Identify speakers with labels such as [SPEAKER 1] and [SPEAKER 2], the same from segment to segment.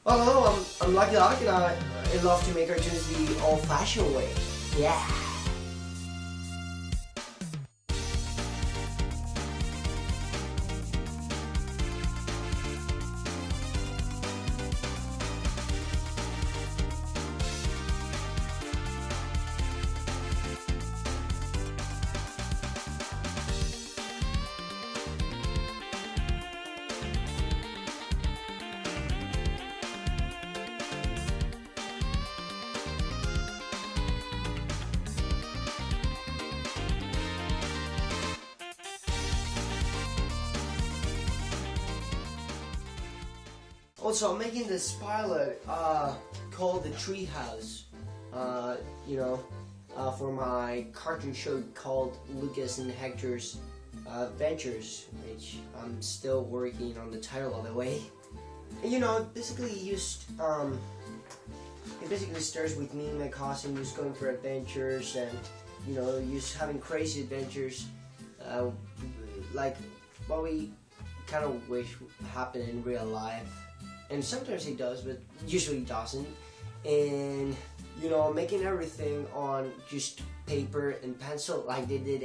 [SPEAKER 1] Oh, hello, I'm LUKILUK, and I love to make cartoons the old-fashioned way. Yeah. Also, I'm making this pilot called the Treehouse, for my cartoon show called Lucas and Hector's Adventures, which I'm still working on the title of the way. And, it basically starts with me and my cousin just going for adventures and, just having crazy adventures, like what we kind of wish happened in real life. And sometimes it does, but usually it doesn't. And making everything on just paper and pencil, like they did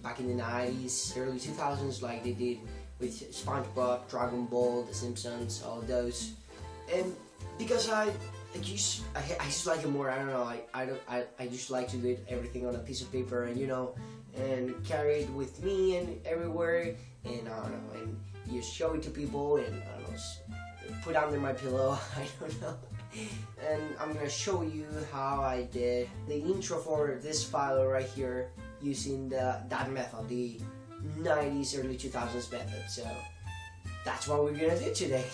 [SPEAKER 1] back in the 90s, early 2000s, like they did with SpongeBob, Dragon Ball, The Simpsons, all those. And because I just like it more. I don't know. I just like to do everything on a piece of paper, and and carry it with me and everywhere, and I don't know, and just show it to people, and I don't know, put under my pillow, I don't know. And I'm gonna show you how I did the intro for this file right here using that method, the 90s, early 2000s method. So that's what we're gonna do today.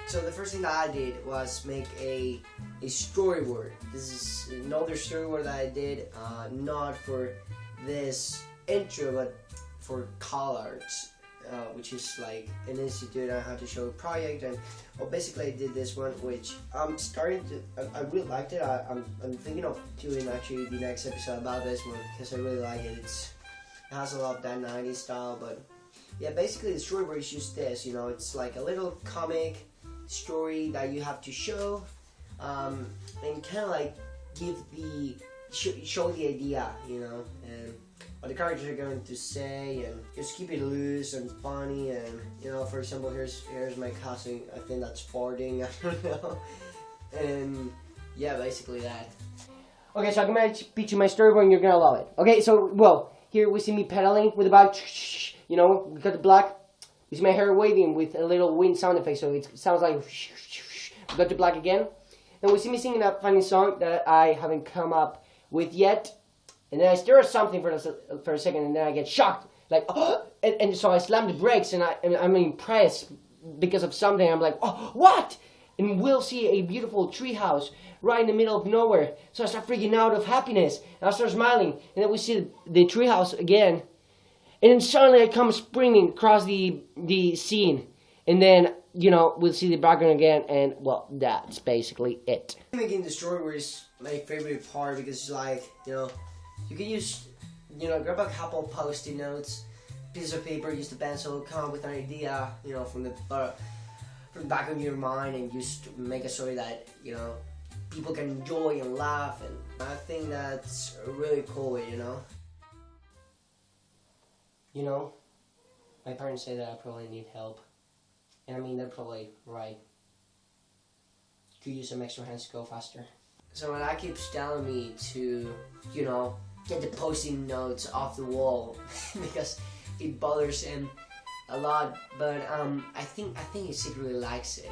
[SPEAKER 1] So the first thing that I did was make a storyboard. This is another storyboard that I did, not for this intro, but for CalArts. Which is like an institute on how to show a project, and basically I did this one, which I'm starting to. I really liked it. I'm thinking of doing actually the next episode about this one because I really like it. It has a lot of that 90s style, but yeah, basically the storyboard is just this. It's like a little comic story that you have to show, and kind of like show the idea, and what the characters are going to say, and just keep it loose and funny. And for example, here's my cousin. I think that's farting. I don't know. And yeah, basically that. Okay, so I'm gonna pitch you my storyboard, and you're gonna love it. Okay, so here we see me pedaling with the bike. We got the black. We see my hair waving with a little wind sound effect, so it sounds like. We got the black again, and we see me singing that funny song that I haven't come up with yet. And then I stare at something for a second, and then I get shocked, like, oh! And so I slam the brakes, and I'm impressed because of something. I'm like, oh, what? And we'll see a beautiful treehouse right in the middle of nowhere. So I start freaking out of happiness, and I start smiling, and then we see the treehouse again, and then suddenly I come springing across the scene, and then we'll see the background again, and that's basically it. Making the story is my favorite part because it's like you can use, grab a couple post-it notes, piece of paper, use the pencil, come up with an idea, from the back of your mind, and just make a story that, people can enjoy and laugh. And I think that's really cool, my parents say that I probably need help. And I mean, they're probably right. Could use some extra hands to go faster. So my dad keeps telling me to, get the post-it notes off the wall because it bothers him a lot, but I think he secretly likes it.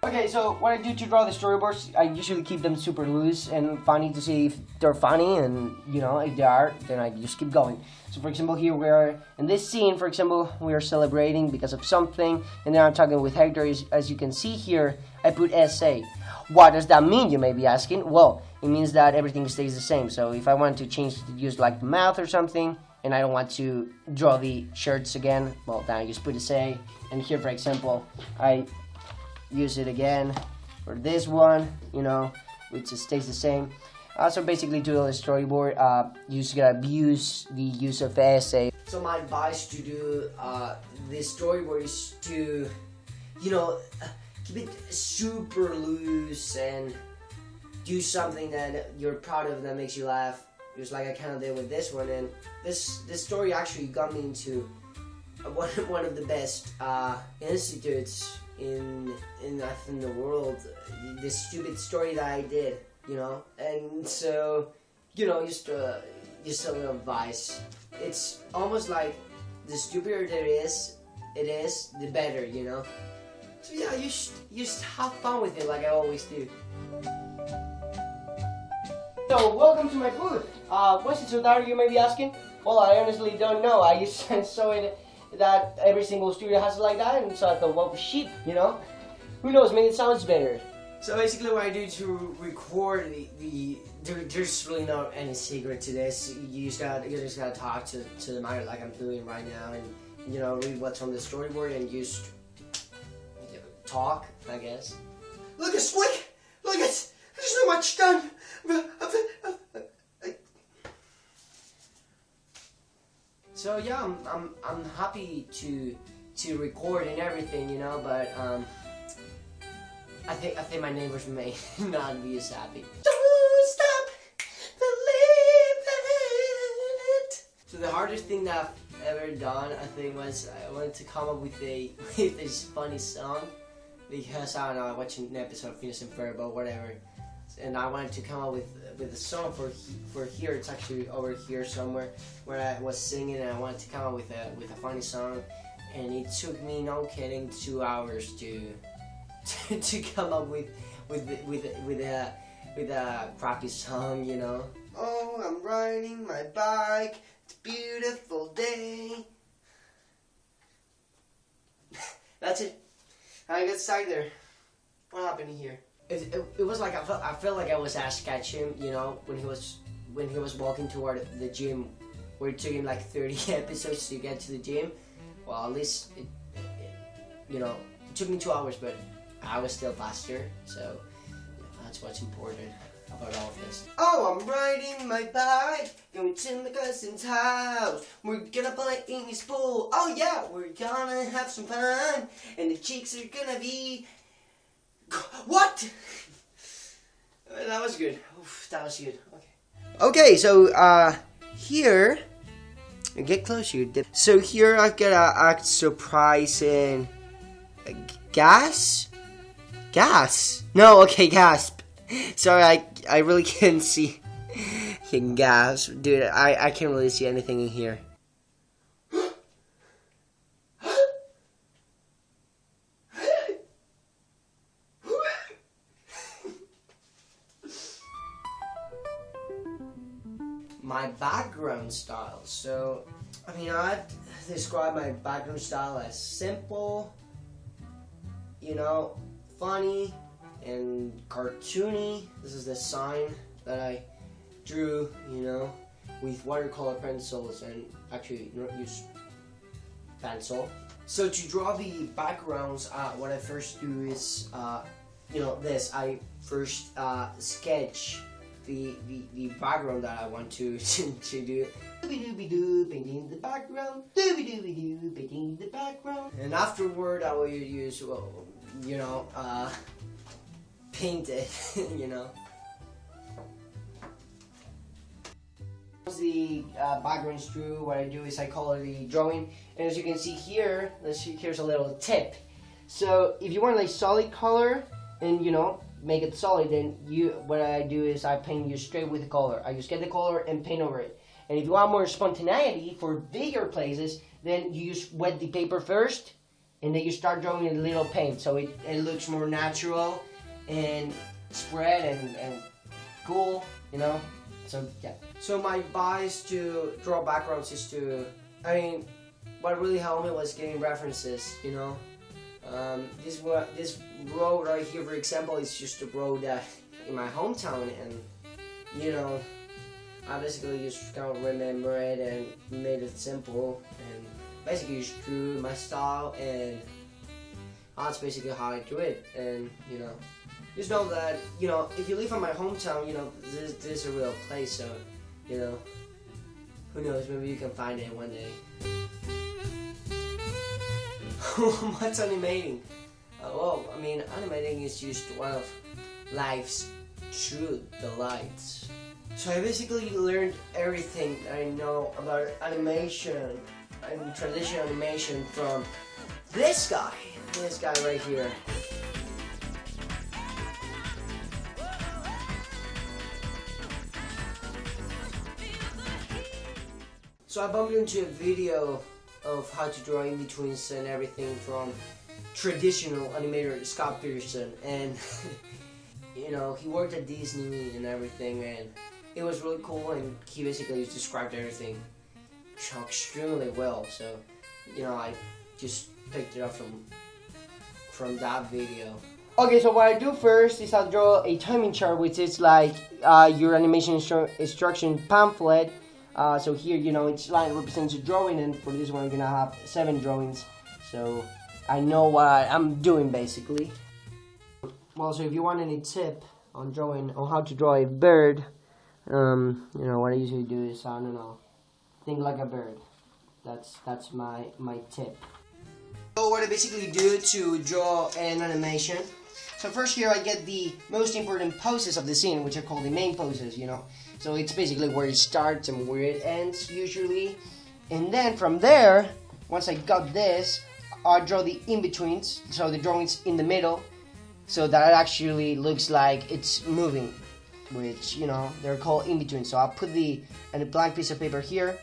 [SPEAKER 1] Okay, so what I do to draw the storyboards, I usually keep them super loose and funny to see if they're funny, and if they are, then I just keep going. So for example, here we are in this scene. For example, we are celebrating because of something, and then I'm talking with Hector. As you can see here, I put SA. What does that mean, you may be asking? Well, it means that everything stays the same. So if I want to change to use like the mouth or something, and I don't want to draw the shirts again, then I just put SA. And here, for example, I use it again for this one, which stays the same. So basically, to do a storyboard, you just gotta use the use of SA. So my advice to do this storyboard is to you know, keep it super loose and do something that you're proud of that makes you laugh, just like I kind of did with this one. And this story actually got me into one of the best institutes in the world. This stupid story that I did, you know. And so, you know, just a little advice. It's almost like the stupider it is, the better, you know. So yeah, you just have fun with it, like I always do. So welcome to my booth. What's it so dark, you may be asking? Well, I honestly don't know. I just saw it that every single studio has it like that, and so I thought, well, shit, you know? Who knows, maybe it sounds better. So basically what I do to record there's really not any secret to this. You just gotta talk to the mic like I'm doing right now, and you know, read what's on the storyboard and just talk, I guess. Look at Slick! Look at, there's so much done! So yeah, I'm happy to record and everything, you know, but I think my neighbors may not be as happy. Don't stop believing it. So the hardest thing that I've ever done, I think, was I wanted to come up with this funny song, because I don't know, I watched an episode of Phineas and Ferb or whatever, and I wanted to come up with a song for here. It's actually over here somewhere where I was singing, and I wanted to come up with a funny song, and it took me, no kidding, 2 hours to come up with a crappy song, you know. Oh, I'm riding my bike. It's a beautiful day. That's it. I got stuck there. What happened here? It was like I felt like I was Ash Ketchum, you know, when he was walking toward the gym, where it took him like 30 episodes to get to the gym. Well, at least you know, it took me 2 hours, but I was still faster. So that's what's important about all of this. Oh, I'm riding my bike, going to my cousin's house. We're gonna play in his pool. Oh yeah, we're gonna have some fun, and the chicks are gonna be. What? That was good. Oof, that was good. Okay, so here, get closer. So here I gotta act surprising. Gas? No, okay, gasp. Sorry, I really can't see. Gasp, dude. I can't really see anything in here. My background style. So, I mean, I'd describe my background style as simple, you know, funny, and cartoony. This is the sign that I drew, you know, with watercolor pencils, and actually not use pencil. So to draw the backgrounds, what I first do is, you know, this. I first sketch the background that I want to do. Dooby-dooby-doo, painting the background. Dooby-dooby-doo, painting the background. And afterward, I will use, well, you know, paint it, you know. Once the background's through, what I do is I color the drawing. And as you can see here, here's a little tip. So if you want like solid color, and you know, make it solid, then what I do is I paint you straight with the color. I just get the color and paint over it. And if you want more spontaneity for bigger places, then you just wet the paper first, and then you start drawing a little paint, so it looks more natural and spread and cool, you know. So yeah. So my advice to draw backgrounds is to, I mean, what really helped me was getting references, you know. This road right here, for example, is just a road that in my hometown, and you know, I basically just kind of remember it and made it simple, and basically just drew my style, and that's basically how I do it. And you know, just know that, you know, if you live in my hometown, you know, this is a real place, so you know, who knows, maybe you can find it one day. What's animating? well, I mean, animating is just one of life's true delights. So I basically learned everything that I know about animation and traditional animation from this guy right here. So I bumped into a video of how to draw in-betweens and everything from traditional animator Scott Peterson, and you know, he worked at Disney and everything, and it was really cool, and he basically described everything extremely well. So, you know, I just picked it up from that video. Okay, so what I do first is I'll draw a timing chart, which is like your animation instruction pamphlet. So here, you know, each line represents a drawing, and for this one I'm gonna have 7 drawings, so I know what I'm doing basically. Well, so if you want any tip on how to draw a bird, you know, what I usually do is, I don't know, think like a bird. That's my tip. So what I basically do to draw an animation, so first here I get the most important poses of the scene, which are called the main poses, you know. So it's basically where it starts and where it ends usually. And then from there, once I got this, I draw the in-betweens, so the drawings in the middle, so that it actually looks like it's moving, which, you know, they're called in-betweens. So I'll put a blank piece of paper here,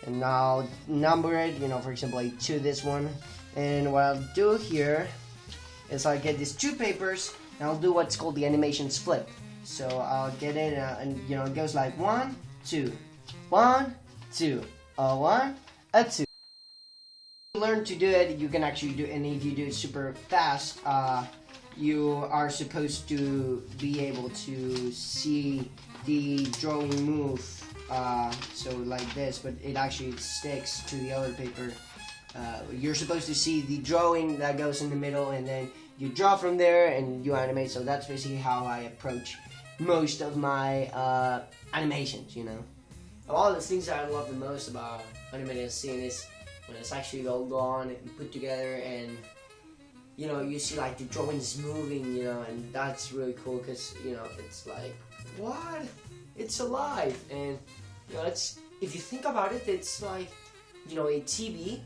[SPEAKER 1] and I'll number it, you know, for example, I choose this one. And what I'll do here is I'll get these 2 papers, and I'll do what's called the animations flip. So I'll get it, and you know, it goes like 1, 2, 1, 2, 1, 2. Learn to do it, you can actually do it, and if you do it super fast, you are supposed to be able to see the drawing move, so like this, but it actually sticks to the other paper. You're supposed to see the drawing that goes in the middle, and then you draw from there and you animate. So that's basically how I approach most of my animations, you know. And one of the things that I love the most about animating a scene is when it's actually all gone and put together, and you know, you see like the drawings moving, you know, and that's really cool because, you know, it's like, what? It's alive. And you know, it's, if you think about it, it's like, you know, a TV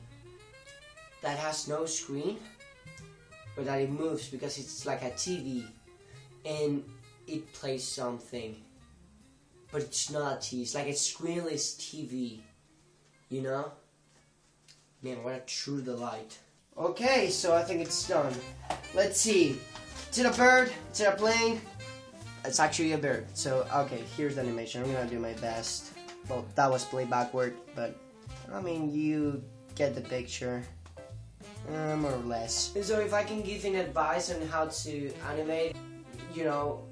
[SPEAKER 1] that has no screen, but that it moves because it's like a TV, and it plays something, but it's not a TV. It's like a screenless TV, you know? Man, what a true delight. Okay, so I think it's done. Let's see. Is it a bird? Is it a plane? It's actually a bird. So, okay, here's the animation. I'm gonna do my best. Well, that was played backward, but I mean, you get the picture. More or less. So if I can give an advice on how to animate, you know,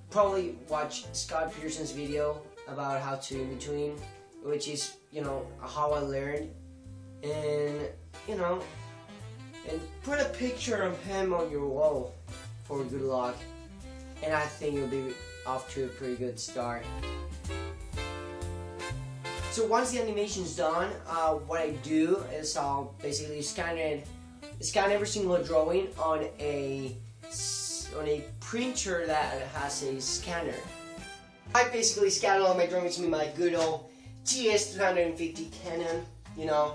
[SPEAKER 1] probably watch Scott Peterson's video about how to in-between, which is, you know, how I learned, and, you know, and put a picture of him on your wall for good luck, and I think you'll be off to a pretty good start. So once the animation's done, what I do is I'll basically scan every single drawing on a printer that has a scanner. I basically scan all my drawings with my good old TS350 Canon. You know,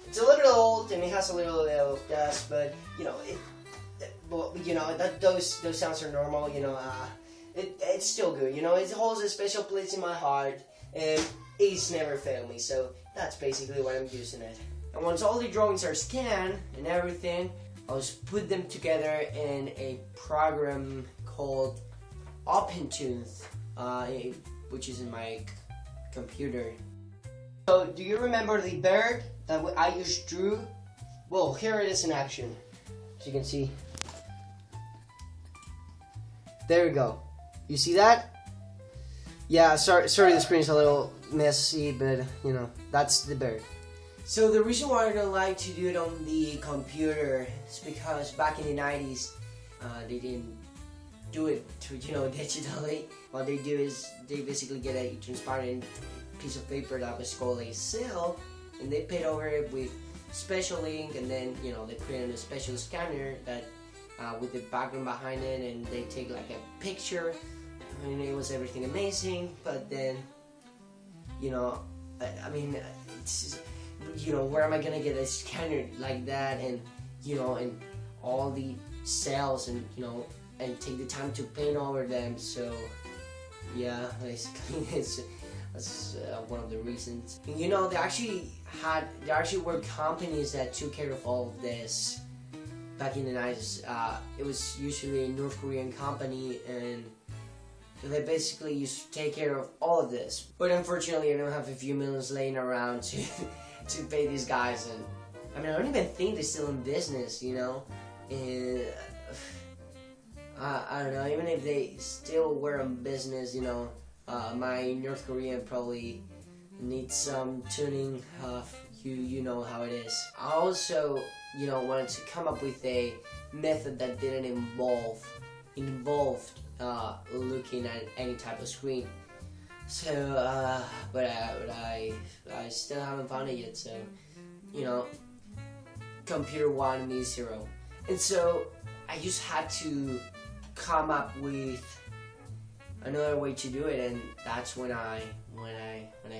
[SPEAKER 1] it's a little old and it has a little dust, but you know, those sounds are normal. You know, it's still good. You know, it holds a special place in my heart, and it's never failed me. So that's basically why I'm using it. And once all the drawings are scanned and everything, I'll just put them together in a program called OpenTunes, which is in my computer. So, do you remember the bird that I just drew? Well, here it is in action. As you can see. There we go. You see that? Yeah, sorry the screen is a little messy, but you know, that's the bird. So the reason why I don't like to do it on the computer is because back in the 90s, they didn't do it digitally. What they do is they basically get a transparent piece of paper that was called a seal, and they paint over it with special ink, and then they put in a special scanner that with the background behind it, and they take like a picture, and it was everything amazing. But then, you know, I mean, it's, you know, where am I gonna get a scanner like that, and you know, and all the cells, and you know, and take the time to paint over them. So yeah, basically that's one of the reasons. And, you know, there actually were companies that took care of all of this back in the 90s. It was usually a North Korean company, and they basically used to take care of all of this. But unfortunately, I don't have a few millions laying around to to pay these guys. And I mean, I don't even think they're still in business, you know. And I don't know, even if they still were in business, you know, my North Korean probably needs some tuning. You know how it is. I also, you know, wanted to come up with a method that didn't involve looking at any type of screen. So, but I still haven't found it yet. So, you know, computer 1 me 0, and so I just had to come up with another way to do it, and that's when I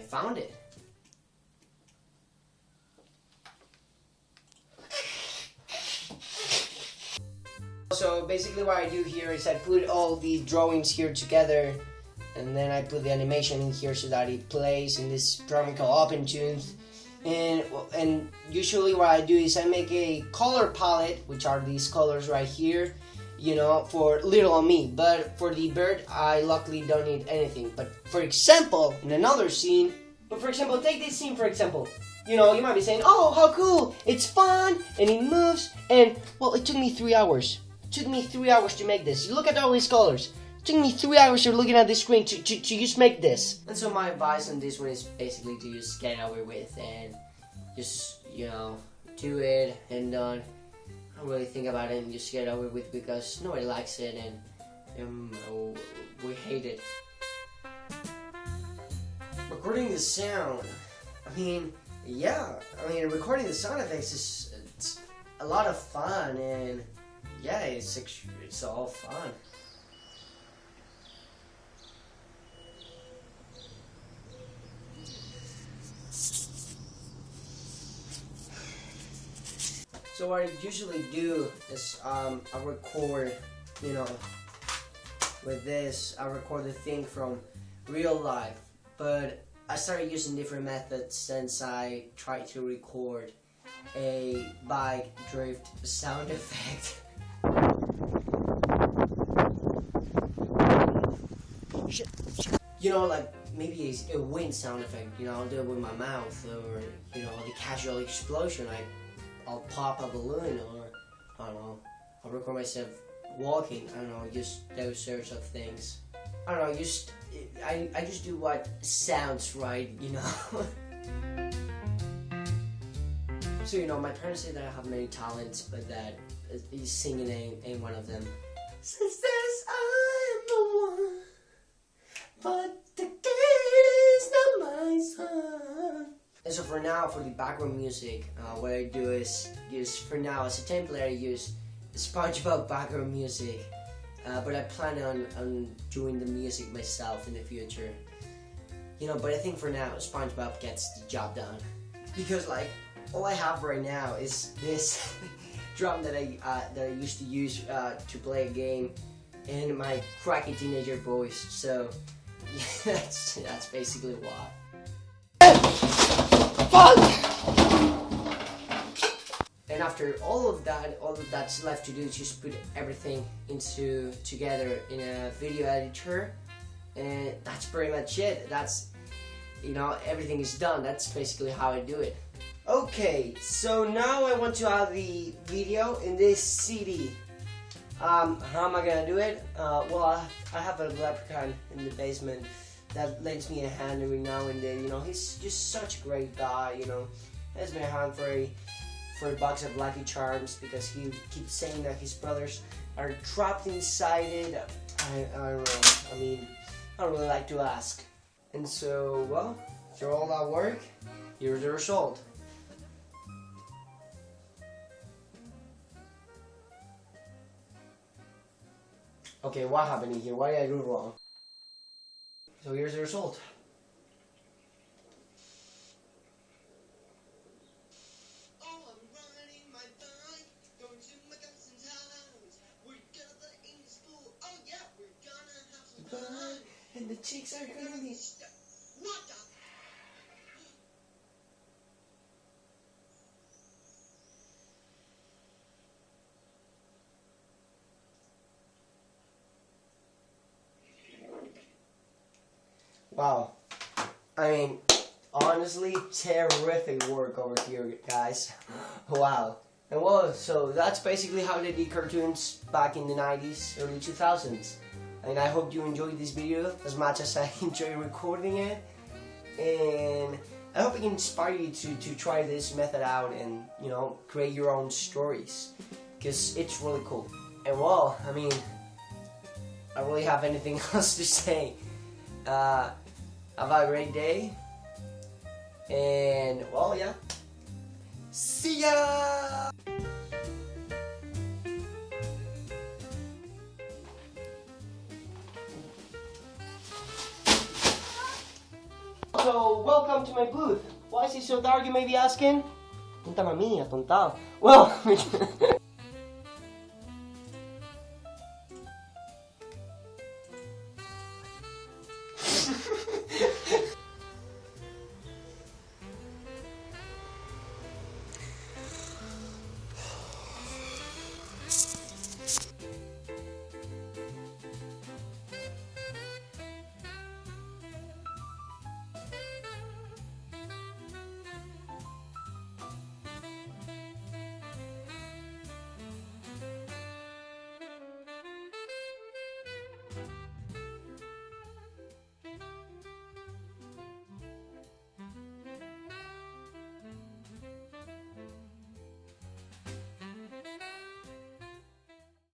[SPEAKER 1] found it. So basically what I do here is I put all the drawings here together, and then I put the animation in here so that it plays in this program called OpenTunes. And usually what I do is I make a color palette, which are these colors right here, you know, for little me. But for the bird, I luckily don't need anything. But for example, in another scene, take this scene for example. You know, you might be saying, oh, how cool, it's fun, and it moves, and, well, it took me 3 hours. It took me 3 hours to make this. You look at all these colors. It took me 3 hours of looking at this screen to just make this. And so my advice on this one is basically to just get it over with and just, you know, do it and done. I don't really think about it and just get it over with, because nobody likes it, and we hate it. Recording the sound, I mean, yeah, recording the sound effects it's a lot of fun, and yeah, it's all fun. So what I usually do is I record, you know, with this, I record the thing from real life, but I started using different methods since I tried to record a bike drift sound effect. You know, like maybe a wind sound effect, you know, I'll do it with my mouth, or, you know, the casual explosion, I'll pop a balloon, or, I don't know, I'll record myself walking, I don't know, just those sorts of things. I don't know, I just do what sounds right, you know. So, you know, my parents say that I have many talents, but that singing ain't one of them. Since I am the one, but the kid is not my son. And so for now, for the background music, what I do is use, for now as a template, I use SpongeBob background music. But I plan on doing the music myself in the future. You know, but I think for now, SpongeBob gets the job done. Because, like, all I have right now is this drum that I used to use to play a game, and my cracky teenager voice. So, yeah, that's basically why. And after all of that's left to do is just put everything together in a video editor, and that's pretty much it. That's, you know, everything is done. That's basically how I do it. Okay, so now I want to add the video in this CD. How am I gonna do it? Well, I have a leprechaun in the basement that lends me a hand every now and then. You know, he's just such a great guy. You know, lends me a hand for a box of Lucky Charms, because he keeps saying that his brothers are trapped inside it. I don't know. I mean, I don't really like to ask. And so, well, after all that work, here's the result. Okay, what happened here? What did I do wrong? So here's the result. And the cheeks are gonna be... What the... Wow. I mean, honestly, terrific work over here, guys. Wow. And well, so that's basically how they did cartoons back in the 90s, early 2000s. And I hope you enjoyed this video as much as I enjoyed recording it. And I hope it can inspire you to try this method out and, you know, create your own stories. Because it's really cool. And well, I mean, I don't really have anything else to say. Have a great day. And, well, yeah. See ya! So, welcome to my booth. Why is it so dark, you may be asking? Punta mami, atontado. Well,